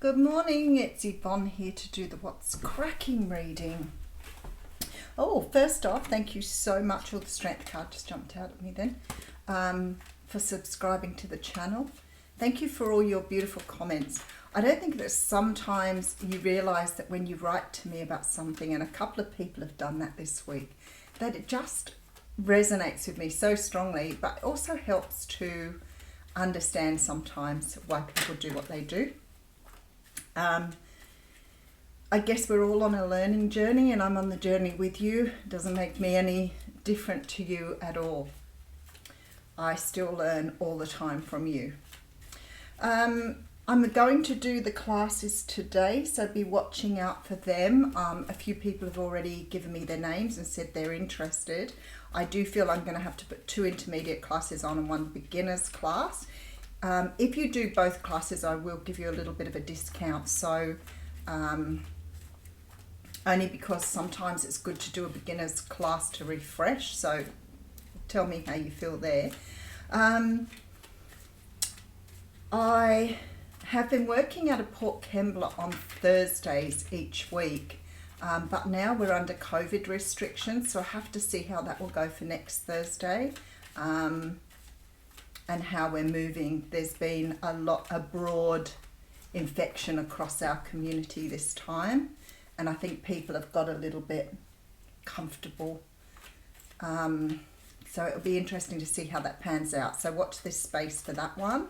Good morning, it's Yvonne here to do the What's Cracking reading. Oh, first off, thank you so much. The strength card just jumped out at me then. For subscribing to the channel. Thank you for all your beautiful comments. I don't think that sometimes you realise that when you write to me about something, and a couple of people have done that this week, that it just resonates with me so strongly, but also helps to understand sometimes why people do what they do. I guess we're all on a learning journey, and I'm on the journey with you. It doesn't make me any different to you at all. I still learn all the time from you. I'm going to do the classes today, so be watching out for them. A few people have already given me their names and said they're interested. I do feel I'm going to have to put 2 intermediate classes on and 1 beginner's class. If you do both classes, I will give you a little bit of a discount. So only because sometimes it's good to do a beginner's class to refresh. So tell me how you feel there. I have been working out of Port Kembla on Thursdays each week. But now we're under COVID restrictions, so I have to see how that will go for next Thursday, and how we're moving. There's been a broad infection across our community this time, and I think people have got a little bit comfortable. So it'll be interesting to see how that pans out. So watch this space for that one.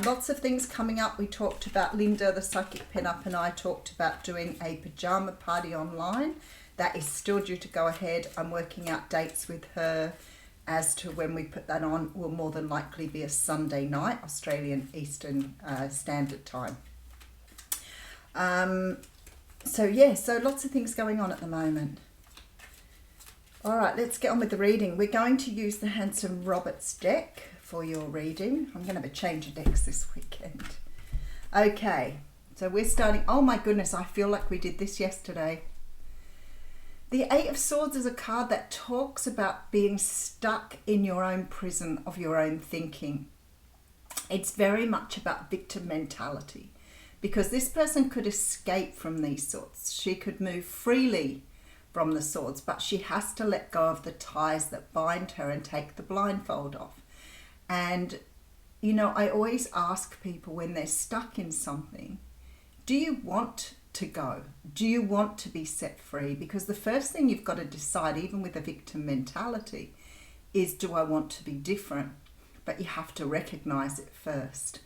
Lots of things coming up. We talked about Linda, the psychic pin-up, and I talked about doing a pajama party online. That is still due to go ahead. I'm working out dates with her as to when we put that on. Will more than likely be a Sunday night, Australian Eastern Standard Time. So lots of things going on at the moment. All right, let's get on with the reading. We're going to use the Handsome Roberts deck for your reading. I'm going to have a change of decks this weekend. Okay, so we're starting. Oh my goodness, I feel like we did this yesterday. The 8 of Swords is a card that talks about being stuck in your own prison of your own thinking. It's very much about victim mentality, because this person could escape from these swords. She could move freely from the swords, but she has to let go of the ties that bind her and take the blindfold off. And, you know, I always ask people when they're stuck in something, do you want to go? Do you want to be set free? Because the first thing you've got to decide, even with a victim mentality, is, do I want to be different? But you have to recognize it first.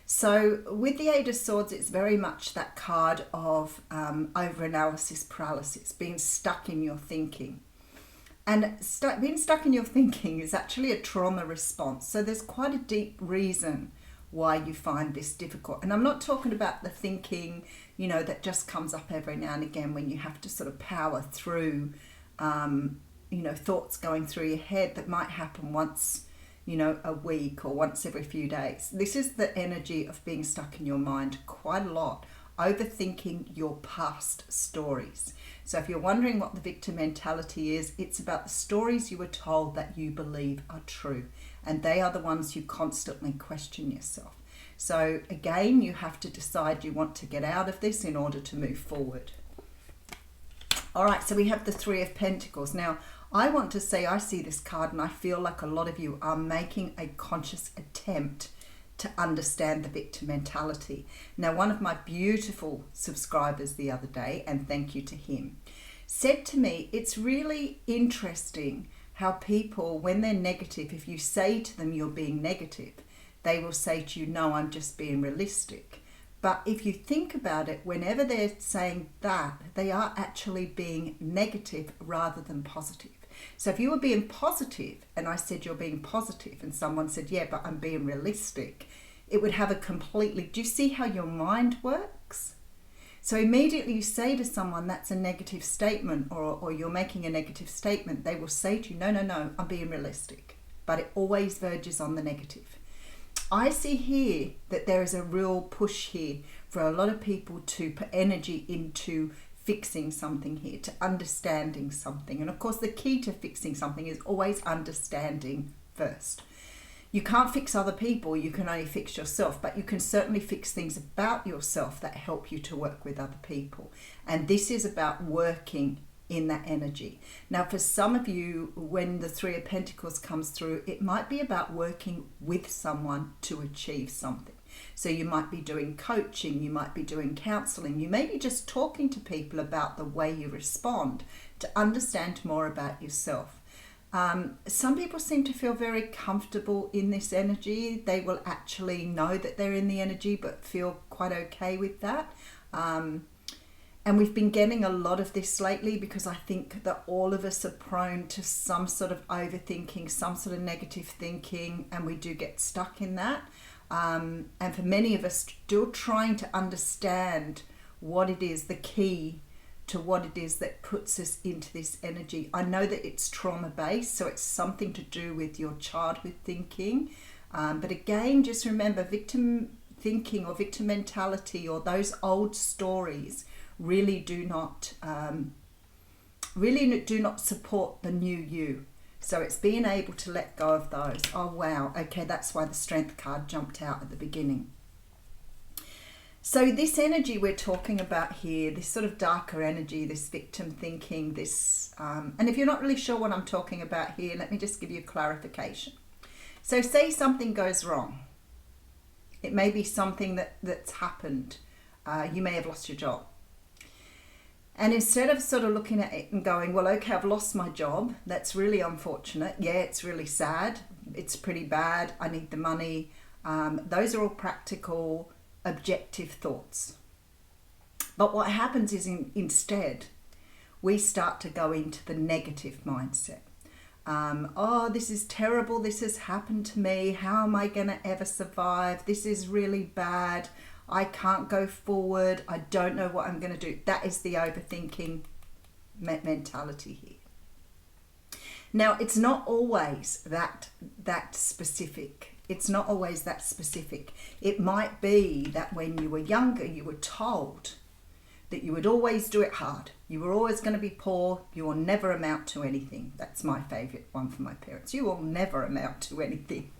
So with the 8 of Swords, it's very much that card of over-analysis paralysis, being stuck in your thinking. And being stuck in your thinking is actually a trauma response. So there's quite a deep reason why you find this difficult. And I'm not talking about the thinking, you know, that just comes up every now and again when you have to sort of power through, you know, thoughts going through your head that might happen once, you know, a week or once every few days. This is the energy of being stuck in your mind quite a lot, overthinking your past stories. So if you're wondering what the victim mentality is, it's about the stories you were told that you believe are true, and they are the ones you constantly question yourself. So again, you have to decide you want to get out of this in order to move forward. All right, so we have the 3 of Pentacles. Now, I want to say I see this card and I feel like a lot of you are making a conscious attempt to understand the victim mentality. Now, one of my beautiful subscribers the other day, and thank you to him, said to me, it's really interesting how people, when they're negative, if you say to them you're being negative, they will say to you, no, I'm just being realistic. But if you think about it, whenever they're saying that, they are actually being negative rather than positive. So if you were being positive and I said you're being positive and someone said, yeah, but I'm being realistic, it would have a completely, do you see how your mind works? So immediately you say to someone that's a negative statement, or you're making a negative statement, they will say to you, no, I'm being realistic. But it always verges on the negative. I see here that there is a real push here for a lot of people to put energy into fixing something here, to understanding something. And of course, the key to fixing something is always understanding first. You can't fix other people, you can only fix yourself, but you can certainly fix things about yourself that help you to work with other people. And this is about working in that energy. Now, for some of you, when the Three of Pentacles comes through, it might be about working with someone to achieve something. So you might be doing coaching, you might be doing counseling, you may be just talking to people about the way you respond to understand more about yourself. Some people seem to feel very comfortable in this energy. They will actually know that they're in the energy but feel quite okay with that. And we've been getting a lot of this lately because I think that all of us are prone to some sort of overthinking, some sort of negative thinking, and we do get stuck in that. And for many of us, still trying to understand what it is, the key to what it is that puts us into this energy. I know that it's trauma-based, so it's something to do with your childhood thinking. But again, just remember, victim thinking or victim mentality or those old stories really do not support the new you. So it's being able to let go of those. Oh wow, okay, that's why the Strength card jumped out at the beginning. So this energy we're talking about here, this sort of darker energy, this victim thinking, this and if you're not really sure what I'm talking about here, let me just give you clarification. So say something goes wrong. It may be something that's happened. You may have lost your job. And instead of sort of looking at it and going, well, okay, I've lost my job. That's really unfortunate. Yeah, it's really sad. It's pretty bad. I need the money. Those are all practical, objective thoughts. But what happens is instead, we start to go into the negative mindset. Oh, this is terrible. This has happened to me. How am I going to ever survive? This is really bad. I can't go forward. I don't know what I'm going to do. That is the overthinking mentality here. Now, it's not always that specific. It's not always that specific. It might be that when you were younger, you were told that you would always do it hard. You were always going to be poor. You will never amount to anything. That's my favourite one from my parents. You will never amount to anything.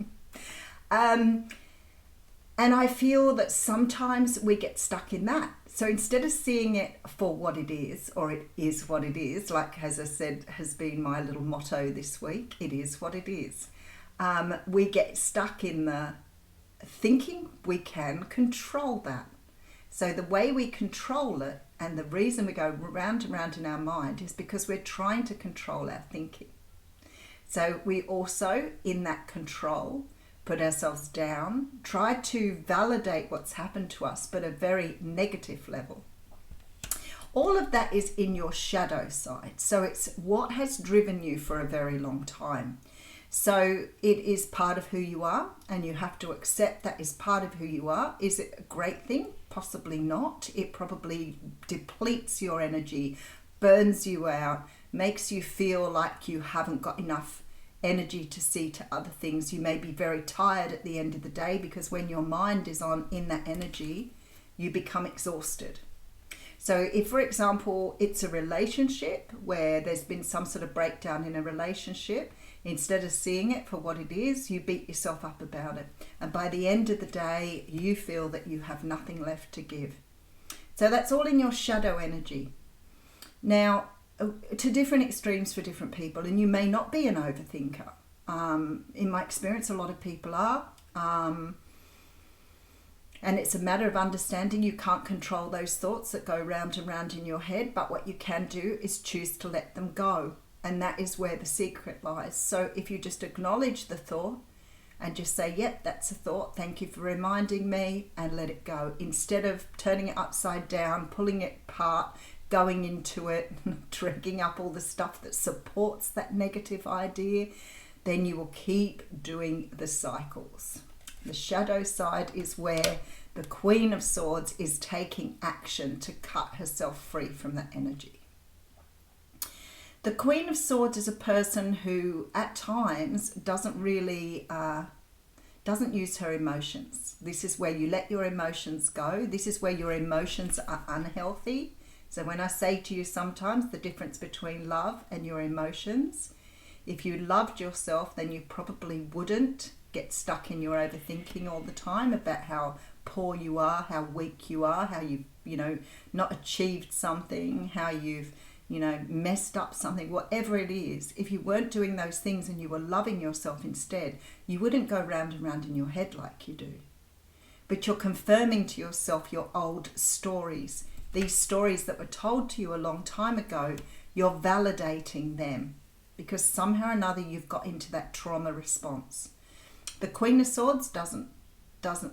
And I feel that sometimes we get stuck in that. So instead of seeing it for what it is, or it is what it is, like as I said, has been my little motto this week, it is what it is. We get stuck in the thinking we can control that. So the way we control it, and the reason we go round and round in our mind, is because we're trying to control our thinking. So we also, in that control, put ourselves down, try to validate what's happened to us, but a very negative level. All of that is in your shadow side. So it's what has driven you for a very long time. So it is part of who you are, and you have to accept that is part of who you are. Is it a great thing? Possibly not. It probably depletes your energy, burns you out, makes you feel like you haven't got enough energy to see to other things. You may be very tired at the end of the day because when your mind is on in that energy, you become exhausted. So if, for example, it's a relationship where there's been some sort of breakdown in a relationship, instead of seeing it for what it is, you beat yourself up about it. And by the end of the day, you feel that you have nothing left to give. So that's all in your shadow energy. Now, to different extremes for different people, and you may not be an overthinker. In my experience, a lot of people are. And it's a matter of understanding you can't control those thoughts that go round and round in your head, but what you can do is choose to let them go. And that is where the secret lies. So if you just acknowledge the thought and just say, yep, that's a thought, thank you for reminding me, and let it go. Instead of turning it upside down, pulling it apart, going into it, dragging up all the stuff that supports that negative idea, then you will keep doing the cycles. The shadow side is where the Queen of Swords is taking action to cut herself free from that energy. The Queen of Swords is a person who at times doesn't use her emotions. This is where you let your emotions go. This is where your emotions are unhealthy. So when I say to you sometimes the difference between love and your emotions, if you loved yourself, then you probably wouldn't get stuck in your overthinking all the time about how poor you are, how weak you are, how you've, not achieved something, how you've, messed up something, whatever it is, if you weren't doing those things and you were loving yourself instead, you wouldn't go round and round in your head like you do. But you're confirming to yourself your old stories. These stories that were told to you a long time ago, you're validating them because somehow or another you've got into that trauma response. The Queen of Swords doesn't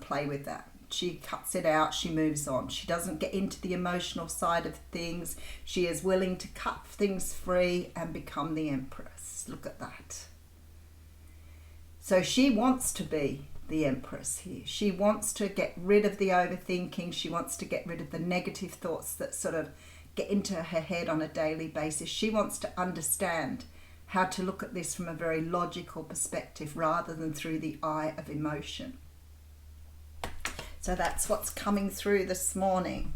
play with that. She cuts it out, she moves on. She doesn't get into the emotional side of things. She is willing to cut things free and become the Empress. Look at that. So she wants to be the Empress here. She wants to get rid of the overthinking. She wants to get rid of the negative thoughts that sort of get into her head on a daily basis. She wants to understand how to look at this from a very logical perspective rather than through the eye of emotion. So that's what's coming through this morning.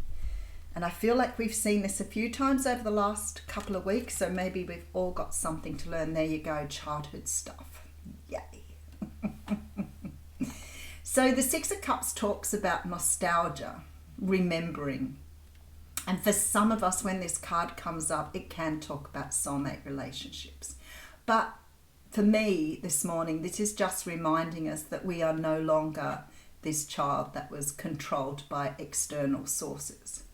And I feel like we've seen this a few times over the last couple of weeks, so maybe we've all got something to learn. There you go, childhood stuff. Yay. So the Six of Cups talks about nostalgia, remembering. And for some of us, when this card comes up, it can talk about soulmate relationships. But for me this morning, this is just reminding us that we are no longer this child that was controlled by external sources.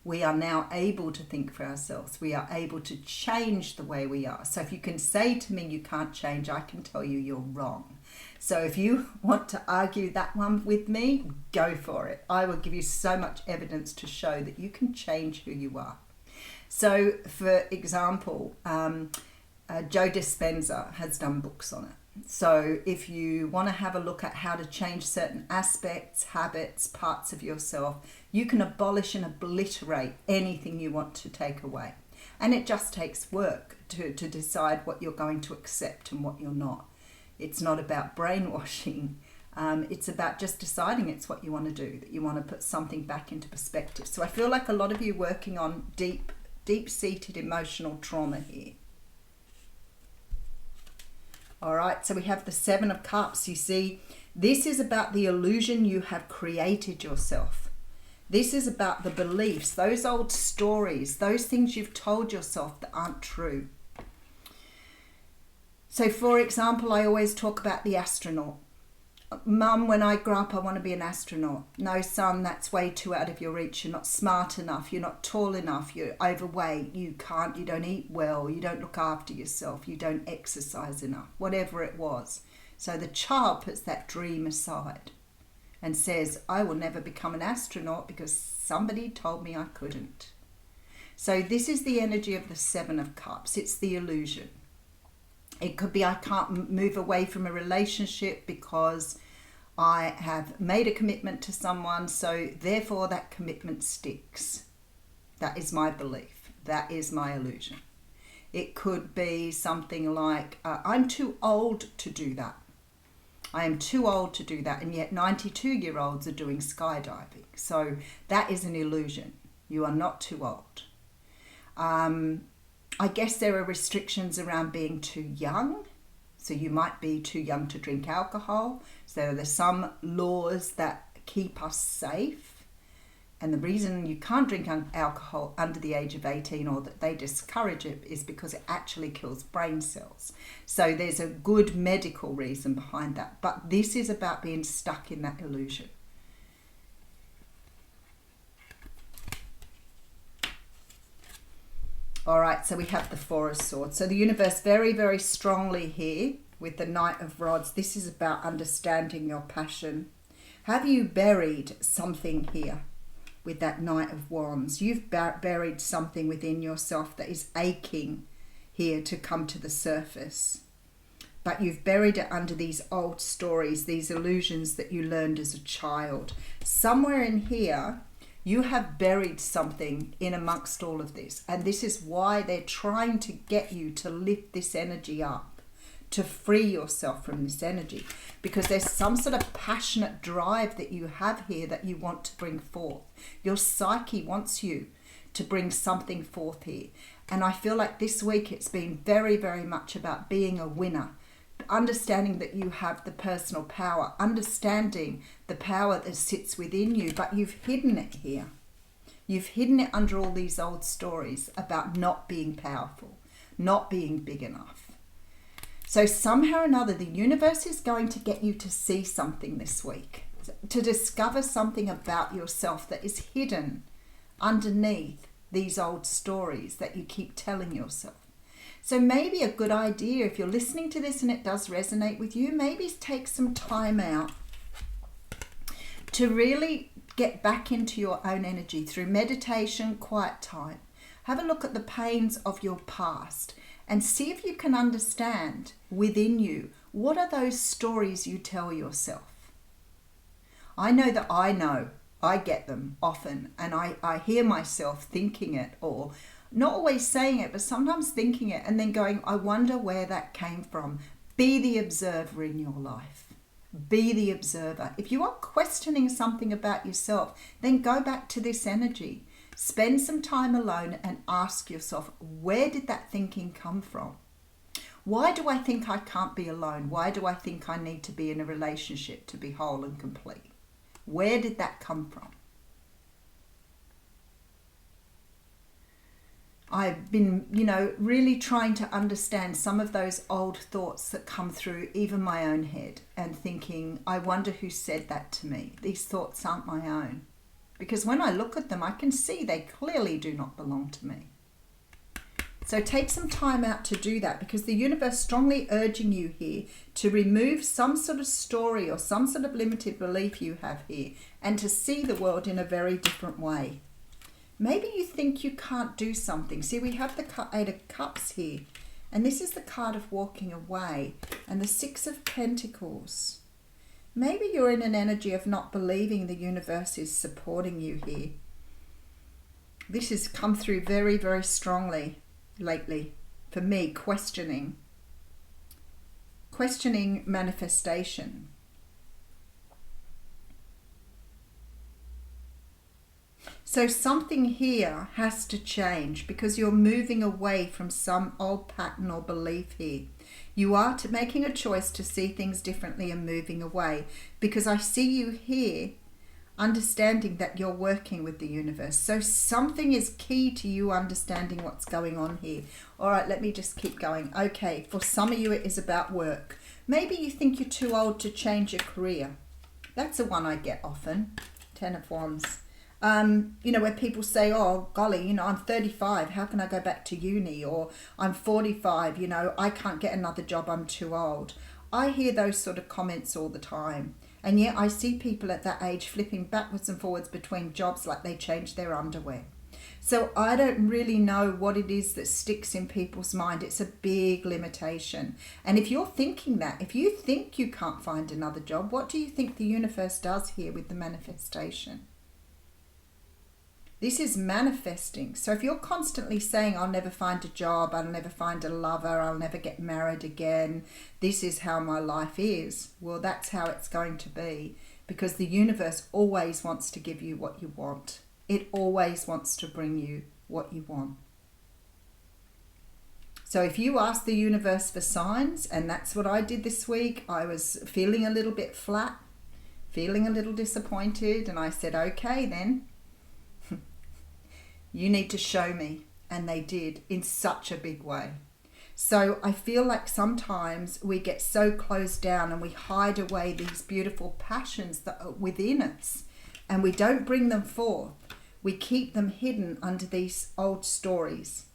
We are now able to think for ourselves. We are able to change the way we are. So if you can say to me you can't change, I can tell you you're wrong. So if you want to argue that one with me, go for it. I will give you so much evidence to show that you can change who you are. So for example, Joe Dispenza has done books on it. So if you want to have a look at how to change certain aspects, habits, parts of yourself, you can abolish and obliterate anything you want to take away. And it just takes work to decide what you're going to accept and what you're not. It's not about brainwashing. It's about just deciding it's what you want to do, that you want to put something back into perspective. So I feel like a lot of you are working on deep-seated emotional trauma here. All right, so we have the Seven of Cups. You see, this is about the illusion you have created yourself. This is about the beliefs, those old stories, those things you've told yourself that aren't true. So, for example, I always talk about the astronaut. Mum, when I grow up, I want to be an astronaut. No, son, that's way too out of your reach. You're not smart enough. You're not tall enough. You're overweight. You don't eat well. You don't look after yourself. You don't exercise enough. Whatever it was. So the child puts that dream aside and says, I will never become an astronaut because somebody told me I couldn't. So this is the energy of the Seven of Cups. It's the illusion. It could be I can't move away from a relationship because I have made a commitment to someone, so therefore that commitment sticks. That is my belief. That is my illusion. It could be something like, I'm too old to do that. I am too old to do that, and yet 92-year-olds are doing skydiving. So that is an illusion. You are not too old. I guess there are restrictions around being too young. So you might be too young to drink alcohol. So there's some laws that keep us safe. And the reason you can't drink alcohol under the age of 18 or that they discourage it is because it actually kills brain cells. So there's a good medical reason behind that. But this is about being stuck in that illusion. All right, so we have the Four of Swords. So the universe very, very strongly here with the Knight of Rods. This is about understanding your passion. Have you buried something here with that Knight of Wands? You've buried something within yourself that is aching here to come to the surface. But you've buried it under these old stories, these illusions that you learned as a child. Somewhere in here, you have buried something in amongst all of this. And this is why they're trying to get you to lift this energy up, to free yourself from this energy. Because there's some sort of passionate drive that you have here that you want to bring forth. Your psyche wants you to bring something forth here. And I feel like this week it's been very, very much about being a winner, understanding that you have the personal power, understanding the power that sits within you, but you've hidden it here. You've hidden it under all these old stories about not being powerful, not being big enough. So somehow or another, the universe is going to get you to see something this week, to discover something about yourself that is hidden underneath these old stories that you keep telling yourself. So maybe a good idea, if you're listening to this and it does resonate with you, maybe take some time out to really get back into your own energy through meditation, quiet time. Have a look at the pains of your past and see if you can understand within you, what are those stories you tell yourself? I know I get them often, and I hear myself thinking it, or not always saying it, but sometimes thinking it and then going, I wonder where that came from. Be the observer in your life. Be the observer. If you are questioning something about yourself, then go back to this energy. Spend some time alone and ask yourself, where did that thinking come from? Why do I think I can't be alone? Why do I think I need to be in a relationship to be whole and complete? Where did that come from? I've been, really trying to understand some of those old thoughts that come through even my own head and thinking, I wonder who said that to me. These thoughts aren't my own. Because when I look at them, I can see they clearly do not belong to me. So take some time out to do that, because the universe is strongly urging you here to remove some sort of story or some sort of limited belief you have here and to see the world in a very different way. Maybe you think you can't do something. See, we have the Eight of Cups here, and this is the card of walking away, and the Six of Pentacles. Maybe you're in an energy of not believing the universe is supporting you here. This has come through very, very strongly lately for me, questioning manifestation. So something here has to change because you're moving away from some old pattern or belief here. You are making a choice to see things differently and moving away, because I see you here understanding that you're working with the universe. So something is key to you understanding what's going on here. All right, let me just keep going. Okay, for some of you it is about work. Maybe you think you're too old to change your career. That's the one I get often. Ten of Wands. Where people say, oh, golly, I'm 35, how can I go back to uni? Or I'm 45, I can't get another job, I'm too old. I hear those sort of comments all the time. And yet I see people at that age flipping backwards and forwards between jobs like they changed their underwear. So I don't really know what it is that sticks in people's mind. It's a big limitation. And if you're thinking that, if you think you can't find another job, what do you think the universe does here with the manifestation? This is manifesting. So if you're constantly saying, I'll never find a job, I'll never find a lover, I'll never get married again, this is how my life is, well, that's how it's going to be, because the universe always wants to give you what you want. It always wants to bring you what you want. So if you ask the universe for signs, and that's what I did this week, I was feeling a little bit flat, feeling a little disappointed, and I said, okay then, you need to show me. And they did, in such a big way. So I feel like sometimes we get so closed down and we hide away these beautiful passions that are within us, and we don't bring them forth. We keep them hidden under these old stories.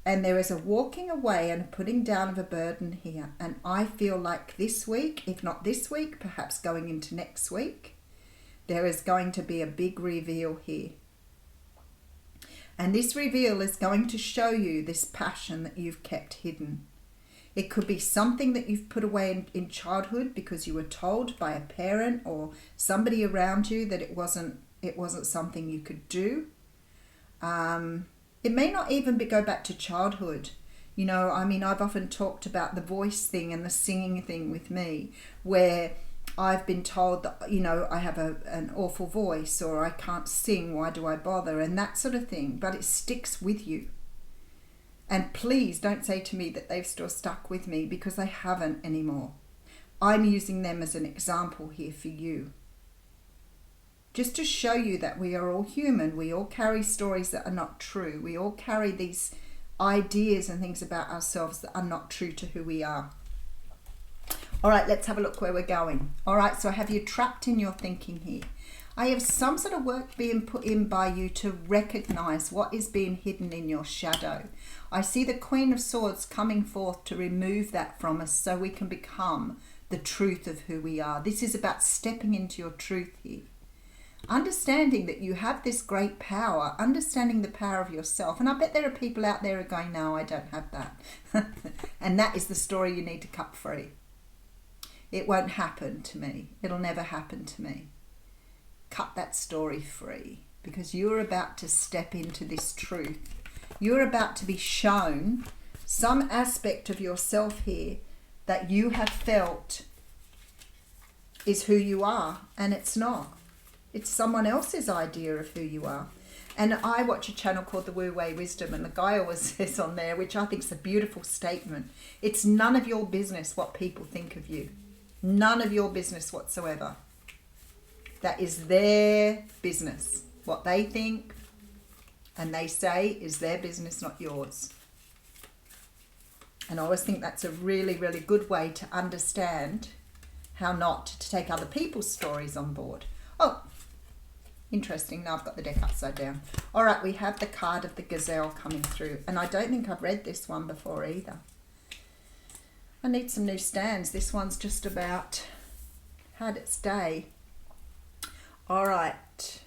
And there is a walking away and a putting down of a burden here. And I feel like this week, if not this week, perhaps going into next week, there is going to be a big reveal here. And this reveal is going to show you this passion that you've kept hidden. It could be something that you've put away in childhood because you were told by a parent or somebody around you that it wasn't something you could do. It may not even go back to childhood. I've often talked about the voice thing and the singing thing with me, where I've been told that, I have an awful voice, or I can't sing, why do I bother, and that sort of thing. But it sticks with you. And please don't say to me that they've still stuck with me, because they haven't anymore. I'm using them as an example here for you. Just to show you that we are all human. We all carry stories that are not true. We all carry these ideas and things about ourselves that are not true to who we are. All right, let's have a look where we're going. All right, so I have you trapped in your thinking here. I have some sort of work being put in by you to recognize what is being hidden in your shadow. I see the Queen of Swords coming forth to remove that from us so we can become the truth of who we are. This is about stepping into your truth here. Understanding that you have this great power, understanding the power of yourself. And I bet there are people out there who are going, no, I don't have that. And that is the story you need to cut free. It won't happen to me. It'll never happen to me. Cut that story free, because you're about to step into this truth. You're about to be shown some aspect of yourself here that you have felt is who you are, and it's not. It's someone else's idea of who you are. And I watch a channel called The Wu Wei Wisdom, and the guy always says on there, which I think is a beautiful statement, it's none of your business what people think of you. None of your business whatsoever. That is their business. What they think and they say is their business, not yours. And I always think that's a really, really good way to understand how not to take other people's stories on board. Oh, interesting. Now I've got the deck upside down. All right, we have the card of the gazelle coming through. And I don't think I've read this one before either. I need some new stands. This one's just about had its day. All right,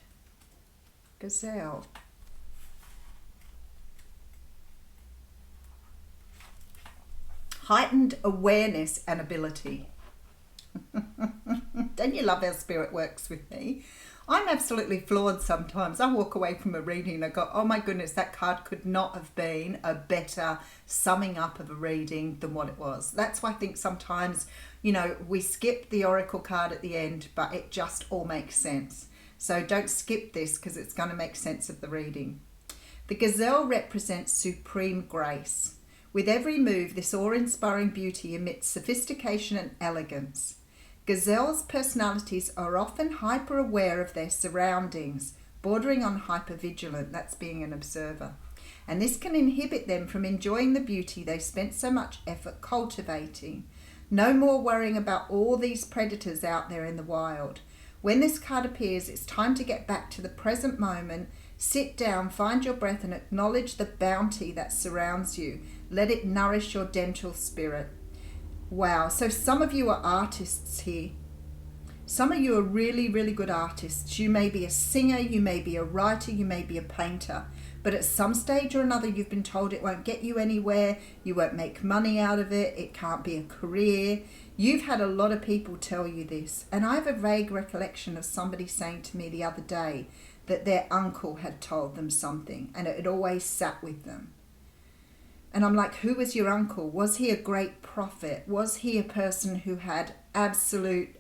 gazelle. Heightened awareness and ability. Don't you love how spirit works with me? I'm absolutely floored sometimes. I walk away from a reading and I go, oh my goodness, that card could not have been a better summing up of a reading than what it was. That's why I think sometimes, you know, we skip the oracle card at the end, but it just all makes sense. So don't skip this, because it's going to make sense of the reading. The gazelle represents supreme grace. With every move, this awe-inspiring beauty emits sophistication and elegance. Gazelles' personalities are often hyper-aware of their surroundings, bordering on hyper-vigilant, that's being an observer. And this can inhibit them from enjoying the beauty they spent so much effort cultivating. No more worrying about all these predators out there in the wild. When this card appears, it's time to get back to the present moment, sit down, find your breath, and acknowledge the bounty that surrounds you. Let it nourish your gentle spirit. Wow, so some of you are artists here. Some of you are really, really good artists. You may be a singer, you may be a writer, you may be a painter. But at some stage or another, you've been told it won't get you anywhere, you won't make money out of it, it can't be a career. You've had a lot of people tell you this. And I have a vague recollection of somebody saying to me the other day that their uncle had told them something, and it had always sat with them. And I'm like, who was your uncle? Was he a great prophet? Was he a person who had absolute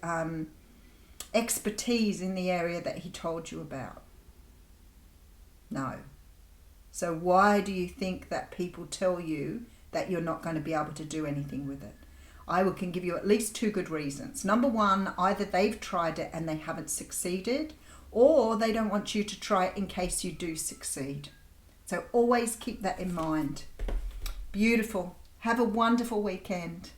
expertise in the area that he told you about? No. So why do you think that people tell you that you're not going to be able to do anything with it? I can give you at least two good reasons. Number one, either they've tried it and they haven't succeeded, or they don't want you to try it in case you do succeed. So always keep that in mind. Beautiful. Have a wonderful weekend.